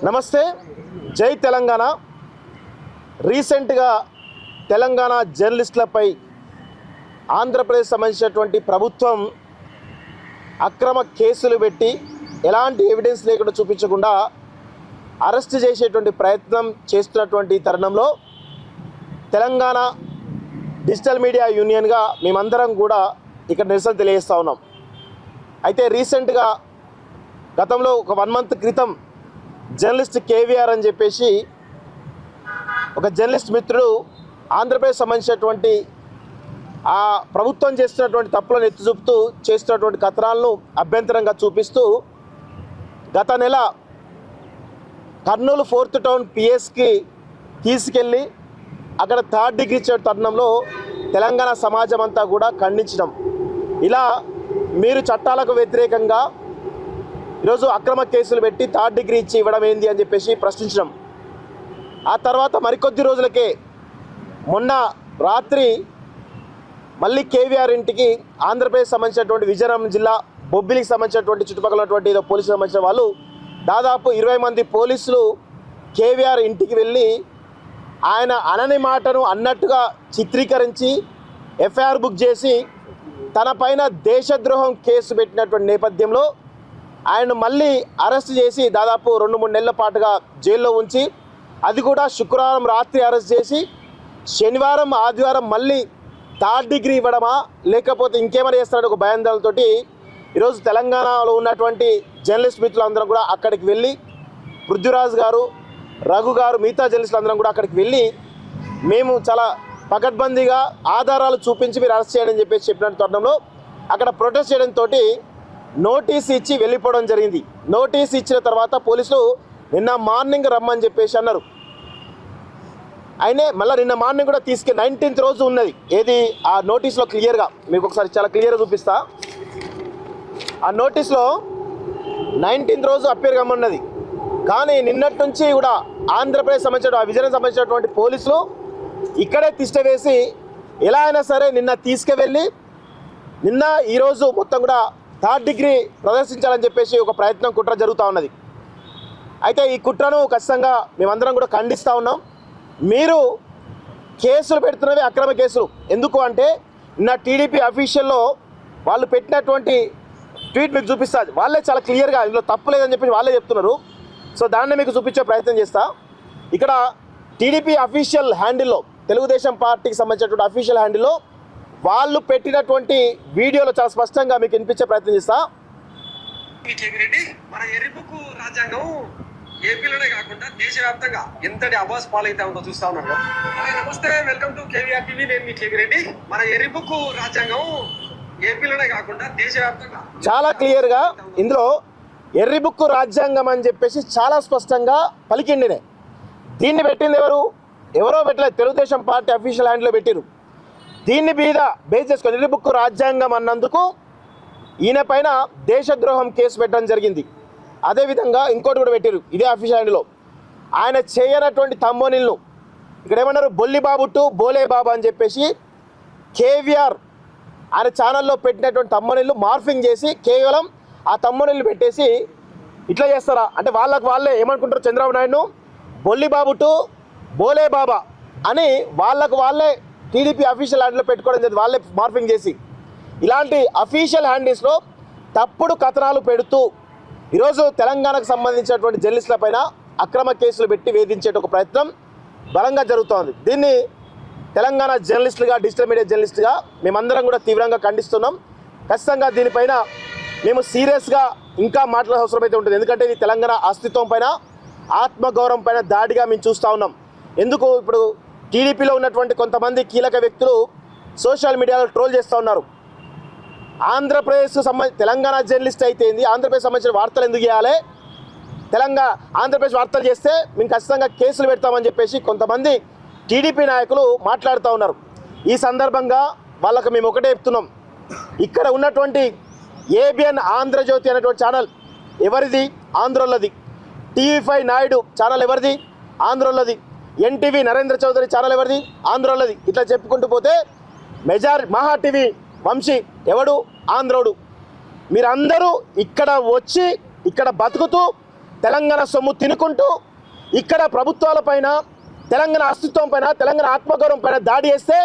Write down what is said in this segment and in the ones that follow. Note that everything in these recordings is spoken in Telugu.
నమస్తే, జై తెలంగాణ. రీసెంట్గా తెలంగాణ జర్నలిస్టులపై ఆంధ్రప్రదేశ్ సంబంధించినటువంటి ప్రభుత్వం అక్రమ కేసులు పెట్టి ఎలాంటి ఎవిడెన్స్ లేకుండా చూపించకుండా అరెస్ట్ చేసేటువంటి ప్రయత్నం చేస్తున్నటువంటి తరుణంలో తెలంగాణ డిజిటల్ మీడియా యూనియన్గా మేమందరం కూడా ఇక్కడ నిరసన తెలియజేస్తూ ఉన్నాం. అయితే రీసెంట్గా గతంలో ఒక 1 month క్రితం జర్నలిస్ట్ కేవీఆర్ అని చెప్పేసి ఒక జర్నలిస్ట్ మిత్రుడు ఆంధ్రప్రదేశ్ సంబంధించినటువంటి ఆ ప్రభుత్వం చేస్తున్నటువంటి తప్పులను ఎత్తి చూపుతూ చేస్తున్నటువంటి కథనాలను అభ్యంతరంగా చూపిస్తూ గత నెల కర్నూలు 4th టౌన్ పిఎస్కి తీసుకెళ్ళి అక్కడ 3rd డిగ్రీ ఇచ్చే తరుణంలో తెలంగాణ సమాజం అంతా కూడా ఖండించడం, ఇలా మీరు చట్టాలకు వ్యతిరేకంగా ఈరోజు అక్రమ కేసులు పెట్టి 3rd డిగ్రీ ఇచ్చి ఇవ్వడం ఏంది అని చెప్పేసి ప్రశ్నించడం. ఆ తర్వాత మరికొద్ది రోజులకే మొన్న రాత్రి మళ్ళీ కేవీఆర్ ఇంటికి ఆంధ్రప్రదేశ్ సంబంధించినటువంటి విజయనగరం జిల్లా బొబ్బిలికి సంబంధించినటువంటి చుట్టుపక్కల ఉన్నటువంటి ఏదో పోలీసులకు సంబంధించిన వాళ్ళు దాదాపు 20 మంది పోలీసులు కేవీఆర్ ఇంటికి వెళ్ళి ఆయన అనని మాటను అన్నట్టుగా చిత్రీకరించి ఎఫ్ఐఆర్ బుక్ చేసి తన పైన దేశద్రోహం కేసు పెట్టినటువంటి నేపథ్యంలో ఆయన మళ్ళీ అరెస్ట్ చేసి దాదాపు 2-3 నెలల పాటుగా జైల్లో ఉంచి, అది కూడా శుక్రవారం రాత్రి అరెస్ట్ చేసి శనివారం ఆదివారం మళ్ళీ 3rd డిగ్రీ ఇవ్వడమా లేకపోతే ఇంకేమైనా చేస్తారని ఒక భయాందోళనతోటి ఈరోజు తెలంగాణలో ఉన్నటువంటి జర్నలిస్ట్ మిత్రులందరం కూడా అక్కడికి వెళ్ళి, పృథ్వీరాజ్ గారు, రఘు గారు, మిగతా జర్నలిస్టులు అందరం కూడా అక్కడికి వెళ్ళి మేము చాలా పకడ్బందీగా ఆధారాలు చూపించి మీరు అరెస్ట్ చేయాలని చెప్పేసి చెప్పిన తరుణంలో అక్కడ ప్రొటెస్ట్ చేయడంతో నోటీస్ ఇచ్చి వెళ్ళిపోవడం జరిగింది. నోటీస్ ఇచ్చిన తర్వాత పోలీసులు నిన్న మార్నింగ్ రమ్మని చెప్పేసి అన్నారు. అయినే మళ్ళీ నిన్న మార్నింగ్ కూడా 19th రోజు ఉన్నది. ఏది ఆ నోటీస్లో క్లియర్గా మీకు ఒకసారి చాలా క్లియర్గా చూపిస్తా. ఆ నోటీస్లో 19th రోజు అప్పేర్ కమ్మన్నది. కానీ నిన్నటి నుంచి కూడా ఆంధ్రప్రదేశ్ సంబంధించిన విజయనగరం సంబంధించినటువంటి పోలీసులు ఇక్కడే తిష్ట వేసి ఎలా అయినా సరే నిన్న తీసుకువెళ్ళి నిన్న ఈరోజు మొత్తం కూడా 3rd డిగ్రీ ప్రదర్శించాలని చెప్పేసి ఒక ప్రయత్నం కుట్ర జరుగుతూ ఉన్నది. అయితే ఈ కుట్రను ఖచ్చితంగా మేమందరం కూడా ఖండిస్తూ ఉన్నాం. మీరు కేసులు పెడుతున్నవి అక్రమ కేసులు. ఎందుకు అంటే నిన్న టీడీపీ అఫీషియల్లో వాళ్ళు పెట్టినటువంటి ట్వీట్ మీకు చూపిస్తుంది. వాళ్ళే చాలా క్లియర్గా ఇందులో తప్పు లేదని చెప్పి వాళ్ళే చెప్తున్నారు. సో దాన్ని మీకు చూపించే ప్రయత్నం చేస్తా. ఇక్కడ టీడీపీ అఫీషియల్ హ్యాండిల్లో, తెలుగుదేశం పార్టీకి సంబంధించినటువంటి అఫీషియల్ హ్యాండిల్లో వాళ్ళు పెట్టినటువంటి వీడియోలో చాలా స్పష్టంగా మీకు వినిపించే ప్రయత్నం చేస్తా. మన ఎర్రిబుక్కు రాజ్యాంగం ఏపీలోనే కాకుండా దేశవ్యాప్తంగా ఎంతటి అవాస్ పాలైతే ఉందో చూస్తా ఉన్నాను. నమస్తే, వెల్కమ్ టు కేవీఆర్ టీవీ. నేను మీ కేవీరెడ్డి. మన ఎర్రిబుక్కు రాజ్యాంగం ఏపీలోనే కాకుండా దేశవ్యాప్తంగా చాలా క్లియర్గా ఇందులో ఎర్రిబుక్కు రాజ్యాంగం అని చెప్పేసి చాలా స్పష్టంగా పలికిండినే. దీన్ని పెట్టింది ఎవరో పెట్టలేదు, తెలుగుదేశం పార్టీ అఫీషియల్ హ్యాండ్లో పెట్టిరు. దీన్ని మీద బేస్ చేసుకొని ఎర్రిబుక్కు రాజ్యాంగం అన్నందుకు ఈయన పైన దేశద్రోహం కేసు పెట్టడం జరిగింది. అదేవిధంగా ఇంకోటి కూడా పెట్టారు ఇదే అఫీషియల్ హ్యాండ్లో. ఆయన చేయనటువంటి తమ్మోనిల్ను ఇక్కడ ఏమన్నారు, బొల్లిబాబు టు బోలే బాబా అని చెప్పేసి కేవీఆర్ ఆయన ఛానల్లో పెట్టినటువంటి తమ్మోనిల్లు మార్ఫింగ్ చేసి కేవలం ఆ తమ్మోనిల్లు పెట్టేసి ఇట్లా చేస్తారా అంటే వాళ్ళే ఏమనుకుంటారు, చంద్రబాబు నాయుడును బొల్లిబాబు టు బోలే బాబా అని వాళ్ళే టీడీపీ అఫీషియల్ హ్యాండిల్లో పెట్టుకోవడం జరిగింది. వాళ్ళే మార్ఫింగ్ చేసి ఇలాంటి అఫీషియల్ హ్యాండిల్స్లో తప్పుడు కథనాలు పెడుతూ ఈరోజు తెలంగాణకు సంబంధించినటువంటి జర్నలిస్టుల పైన అక్రమ కేసులు పెట్టి వేధించే ఒక ప్రయత్నం బలంగా జరుగుతోంది. దీన్ని తెలంగాణ జర్నలిస్టులుగా, డిజిటల్ మీడియా జర్నలిస్టుగా మేమందరం కూడా తీవ్రంగా ఖండిస్తున్నాం. ఖచ్చితంగా దీనిపైన మేము సీరియస్గా ఇంకా మాట్లాడే అవసరం అయితే ఉంటుంది. ఎందుకంటే ఇది తెలంగాణ అస్తిత్వం పైన, ఆత్మగౌరవం పైన దాడిగా మేము చూస్తూ ఉన్నాం. ఎందుకు ఇప్పుడు టీడీపీలో ఉన్నటువంటి కొంతమంది కీలక వ్యక్తులు సోషల్ మీడియాలో ట్రోల్ చేస్తూ ఉన్నారు. తెలంగాణ జర్నలిస్ట్ అయితే ఆంధ్రప్రదేశ్ సంబంధించిన వార్తలు ఎందుకు చేయాలి, ఆంధ్రప్రదేశ్ వార్తలు చేస్తే మేము ఖచ్చితంగా కేసులు పెడతామని చెప్పేసి కొంతమంది టీడీపీ నాయకులు మాట్లాడుతూ ఉన్నారు. ఈ సందర్భంగా వాళ్ళకు మేము ఒకటే చెప్తున్నాం, ఇక్కడ ఉన్నటువంటి ఏబిఎన్ ఆంధ్రజ్యోతి అనేటువంటి ఛానల్ ఎవరిది, ఆంధ్రోళ్ళది. టీవీ5 నాయుడు ఛానల్ ఎవరిది, ఆంధ్రోళ్ళది. ఎన్టీవీ నరేంద్ర చౌదరి ఛానల్ ఎవరిది, ఆంధ్రోళ్ళది. ఇట్లా చెప్పుకుంటూ పోతే మహా టీవీ వంశీ ఎవడు, ఆంధ్రోడు. మీరందరూ ఇక్కడ వచ్చి ఇక్కడ బతుకుతూ తెలంగాణ సొమ్ము తినుకుంటూ ఇక్కడ ప్రభుత్వాలపైన, తెలంగాణ అస్తిత్వం పైన, తెలంగాణ ఆత్మగౌరవం పైన దాడి చేస్తే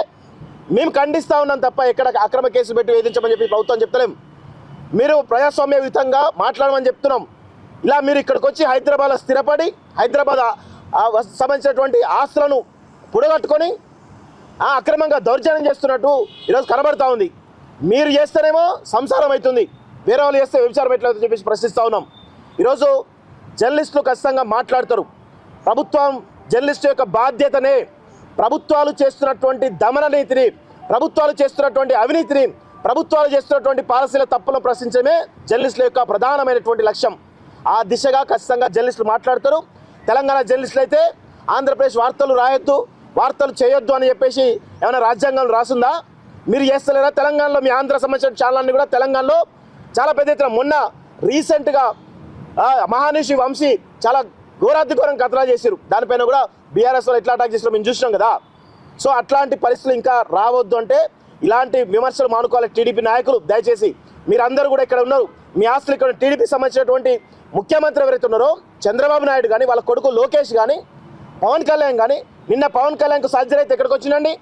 మేము ఖండిస్తూ ఉన్నాం తప్ప ఎక్కడ అక్రమ కేసులు పెట్టి వేధించమని చెప్పి ప్రభుత్వం చెప్తలేం. మీరు ప్రజాస్వామ్యయుతంగా మాట్లాడమని చెప్తున్నాం. ఇలా మీరు ఇక్కడికి వచ్చి హైదరాబాద్లో స్థిరపడి హైదరాబాద్ సంబంధించినటువంటి ఆస్తులను పుడగట్టుకొని అక్రమంగా దౌర్జన్యం చేస్తున్నట్టు ఈరోజు కనబడతా ఉంది. మీరు చేస్తేనేమో సంసారం అవుతుంది, వేరే వాళ్ళు చేస్తే వ్యభిచారం ఎట్లవుతుందని చెప్పేసి ప్రశ్నిస్తూ ఉన్నాం. ఈరోజు జర్నలిస్టులు ఖచ్చితంగా మాట్లాడతారు. ప్రభుత్వం జర్నలిస్టు యొక్క బాధ్యతనే ప్రభుత్వాలు చేస్తున్నటువంటి దమన నీతిని, ప్రభుత్వాలు చేస్తున్నటువంటి అవినీతిని, ప్రభుత్వాలు చేస్తున్నటువంటి పాలసీల తప్పులను ప్రశ్నించడమే జర్నలిస్టుల యొక్క ప్రధానమైనటువంటి లక్ష్యం. ఆ దిశగా ఖచ్చితంగా జర్నలిస్టులు మాట్లాడతారు. తెలంగాణ జర్నలిస్టులు అయితే ఆంధ్రప్రదేశ్ వార్తలు రాయొద్దు, వార్తలు చేయొద్దు అని చెప్పేసి ఏమైనా రాజ్యాంగం రాసుందా? మీరు చేస్తలేరా? తెలంగాణలో మీ ఆంధ్ర సంబంధించిన ఛానళ్ళని కూడా తెలంగాణలో చాలా పెద్ద ఎత్తున మొన్న రీసెంట్గా మహానిషి వంశీ చాలా ఘోరాతిఘోరం కథనాలు చేశారు. దానిపైన కూడా బీఆర్ఎస్ వాళ్ళు ఎట్లా అటాక్ చేసారో మేము చూసినాం కదా. సో అట్లాంటి పరిస్థితులు ఇంకా రావద్దు అంటే ఇలాంటి విమర్శలు మానుకోవాలి టీడీపీ నాయకులు. దయచేసి మీరందరూ కూడా ఇక్కడ ఉన్నారు, మీ ఆస్తులు ఇక్కడ టీడీపీ సంబంధించినటువంటి ముఖ్యమంత్రి ఎవరైతే ఉన్నారో చంద్రబాబు నాయుడు కానీ, వాళ్ళ కొడుకు లోకేష్ కానీ, పవన్ కళ్యాణ్ కానీ, నిన్న పవన్ కళ్యాణ్కు సర్జరీ అయితే ఎక్కడికి వచ్చిందండి?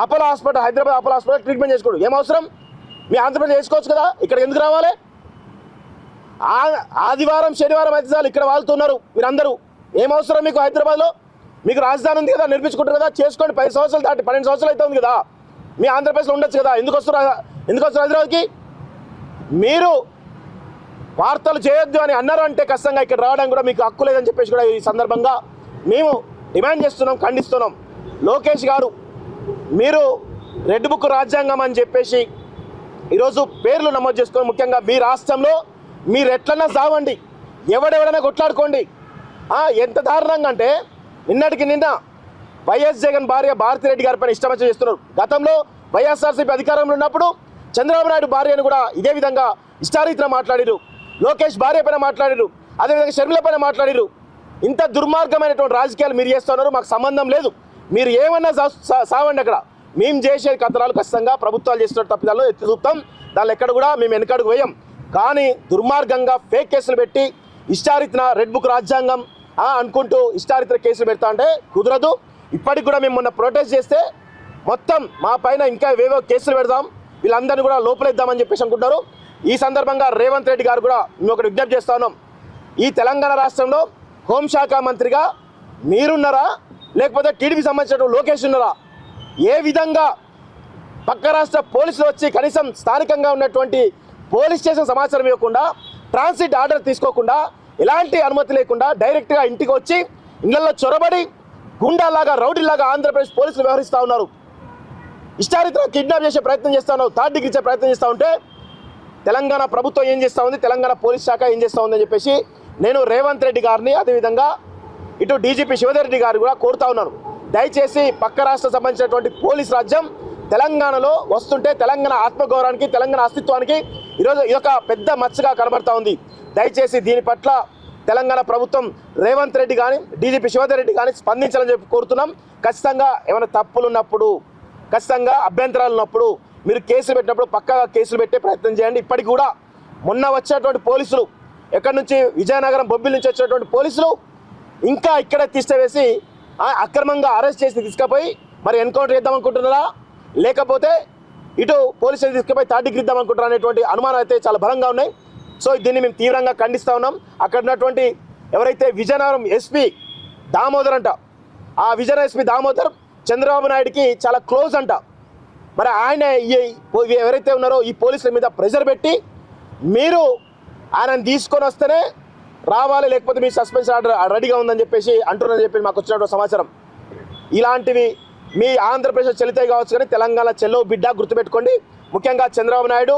Apollo hospital, Hyderabad Apollo hospital treatment చేసుకోడు. ఏం అవసరం? మీ ఆంధ్రప్రదేశ్ చేసుకోవచ్చు కదా, ఇక్కడికి ఎందుకు రావాలి? ఆదివారం శనివారం అయితే చాలు ఇక్కడ వాళ్తున్నారు మీరందరూ. ఏం అవసరం మీకు హైదరాబాద్లో? మీకు రాజధాని ఉంది కదా, నిర్మించుకుంటారు కదా, చేసుకోండి. 10 సంవత్సరాలు దాటి 12 సంవత్సరాలు అయితే ఉంది కదా, మీ ఆంధ్రప్రదేశ్లో ఉండొచ్చు కదా. ఎందుకు వస్తారు హైదరాబాద్కి? మీరు వార్తలు చేయొద్దు అని అన్నారు అంటే ఖచ్చితంగా ఇక్కడ రావడానికి కూడా మీకు హక్కు లేదని చెప్పేసి కూడా ఈ సందర్భంగా మేము డిమాండ్ చేస్తున్నాం, ఖండిస్తున్నాం. లోకేష్ గారు, మీరు రెడ్ బుక్ రాజ్యాంగం అని చెప్పేసి ఈరోజు పేర్లు నమోదు చేసుకొని, ముఖ్యంగా మీ రాష్ట్రంలో మీరు ఎట్లన్నా సావండి, ఎవడెవడైనా కొట్లాడుకోండి. ఎంత దారుణంగా అంటే నిన్నటికి నిన్న వైఎస్ జగన్ భార్య భారతిరెడ్డి గారి పైన ఇష్టమచ్చ చేస్తున్నారు. గతంలో వైఎస్ఆర్సీపీ అధికారంలో ఉన్నప్పుడు చంద్రబాబు నాయుడు భార్యను కూడా ఇదే విధంగా ఇష్టారీతిన మాట్లాడిరు. లోకేష్ భార్య పైన మాట్లాడిరు, అదేవిధంగా షర్మిల పైన మాట్లాడిరు. ఇంత దుర్మార్గమైనటువంటి రాజకీయాలు మీరు చేస్తున్నారు, మాకు సంబంధం లేదు. మీరు ఏమన్నా సావండి. అక్కడ మేము చేసే కథనాలు ఖచ్చితంగా ప్రభుత్వాలు చేస్తున్న తప్పిదాల్లో ఎత్తి చూపుతాం. దానిలో ఎక్కడ కూడా మేము వెనకడుగు వేయం. కానీ దుర్మార్గంగా ఫేక్ కేసులు పెట్టి ఇష్టారీతిన రెడ్ బుక్ రాజ్యాంగం అనుకుంటూ ఇష్టారీతిన కేసులు పెడతా అంటే కుదరదు. ఇప్పటికి కూడా మేము మొన్న ప్రొటెస్ట్ చేస్తే మొత్తం మా పైన ఇంకా ఏవేవో కేసులు పెడదాం, వీళ్ళందరినీ కూడా లోపలేద్దామని చెప్పేసి అనుకుంటారు. ఈ సందర్భంగా రేవంత్ రెడ్డి గారు కూడా మేము ఒకటి విజ్ఞప్తి చేస్తా ఉన్నాం. ఈ తెలంగాణ రాష్ట్రంలో హోంశాఖ మంత్రిగా మీరున్నారా, లేకపోతే టీడీపీ సంబంధించిన లోకేష్ ఉన్నారా? ఏ విధంగా పక్క రాష్ట్ర పోలీసులు వచ్చి కనీసం స్థానికంగా ఉన్నటువంటి పోలీస్ స్టేషన్ సమాచారం ఇవ్వకుండా, ట్రాన్సిట్ ఆర్డర్ తీసుకోకుండా, ఎలాంటి అనుమతి లేకుండా డైరెక్ట్గా ఇంటికి వచ్చి ఇళ్లలో చొరబడి గుండాలాగా, రౌడీలాగా ఆంధ్రప్రదేశ్ పోలీసులు వ్యవహరిస్తూ ఉన్నారు. ఇష్టారీతిగా కిడ్నాప్ చేసే ప్రయత్నం చేస్తూ ఉన్నారు, థర్డ్ డిగ్రీ ఇచ్చే ప్రయత్నం చేస్తూ ఉంటే తెలంగాణ ప్రభుత్వం ఏం చేస్తూ ఉంది, తెలంగాణ పోలీస్ శాఖ ఏం చేస్తూ ఉందని చెప్పేసి నేను రేవంత్ రెడ్డి గారిని, అదేవిధంగా ఇటు డీజీపీ శివధర్ రెడ్డి గారు కూడా కోరుతా ఉన్నాను. దయచేసి పక్క రాష్ట్ర సంబంధించినటువంటి పోలీస్ రాజ్యం తెలంగాణలో వస్తుంటే తెలంగాణ ఆత్మగౌరవానికి, తెలంగాణ అస్తిత్వానికి ఈరోజు ఇదొక పెద్ద మచ్చగా కనబడతా ఉంది. దయచేసి దీని పట్ల తెలంగాణ ప్రభుత్వం రేవంత్ రెడ్డి కానీ, డీజీపీ శివధర్ రెడ్డి కానీ స్పందించాలని చెప్పి కోరుతున్నాం. ఖచ్చితంగా ఏమైనా తప్పులు ఉన్నప్పుడు, ఖచ్చితంగా అభ్యంతరాలు ఉన్నప్పుడు మీరు కేసులు పెట్టినప్పుడు పక్కాగా కేసులు పెట్టే ప్రయత్నం చేయండి. ఇప్పటికి కూడా మొన్న వచ్చేటువంటి పోలీసులు, ఎక్కడి నుంచి విజయనగరం బొబ్బిలి నుంచి వచ్చేటువంటి పోలీసులు ఇంకా ఇక్కడే తీసివేసి అక్రమంగా అరెస్ట్ చేసి తీసుకుపోయి మరి ఎన్కౌంటర్ చేద్దాం అనుకుంటున్నారా, లేకపోతే ఇటు పోలీసులు తీసుకుపోయి థర్డ్ డిగ్రీ ఇద్దాం అనుకుంటారా అనేటువంటి అనుమానాలు అయితే చాలా బలంగా ఉన్నాయి. సో దీన్ని మేము తీవ్రంగా ఖండిస్తూ ఉన్నాం. అక్కడ ఉన్నటువంటి ఎవరైతే విజయనగరం ఎస్పీ దామోదర్ అంట, ఆ విజయనగరం ఎస్పీ దామోదర్ చంద్రబాబు నాయుడికి చాలా క్లోజ్ అంట. మరి ఆయన ఎవరైతే ఉన్నారో ఈ పోలీసుల మీద ప్రెషర్ పెట్టి మీరు ఆయనను తీసుకొని వస్తేనే రావాలి, లేకపోతే మీ సస్పెన్షన్ ఆర్డర్ రెడీగా ఉందని చెప్పేసి అంటున్నారని చెప్పి మాకు వచ్చినటువంటి సమాచారం. ఇలాంటివి మీ ఆంధ్రప్రదేశ్ చెల్లితాయి కావచ్చు, కానీ తెలంగాణ చెల్లో బిడ్డ గుర్తుపెట్టుకోండి. ముఖ్యంగా చంద్రబాబు నాయుడు,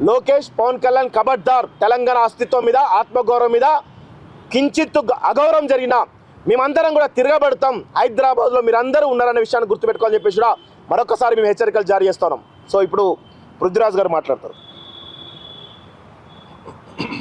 లోకేష్, పవన్ కళ్యాణ్ ఖబర్దార్. తెలంగాణ అస్తిత్వం మీద, ఆత్మగౌరవం మీద కించిత్తు అగౌరవం జరిగినా మేమందరం కూడా తిరగబడతాం. హైదరాబాద్లో మీరందరూ ఉన్నారనే విషయాన్ని గుర్తుపెట్టుకోవాలని చెప్పేసి కూడా మరొకసారి మేము హెచ్చరికలు జారీ చేస్తున్నాం. సో ఇప్పుడు పృథ్వీరాజ్ గారు మాట్లాడతారు.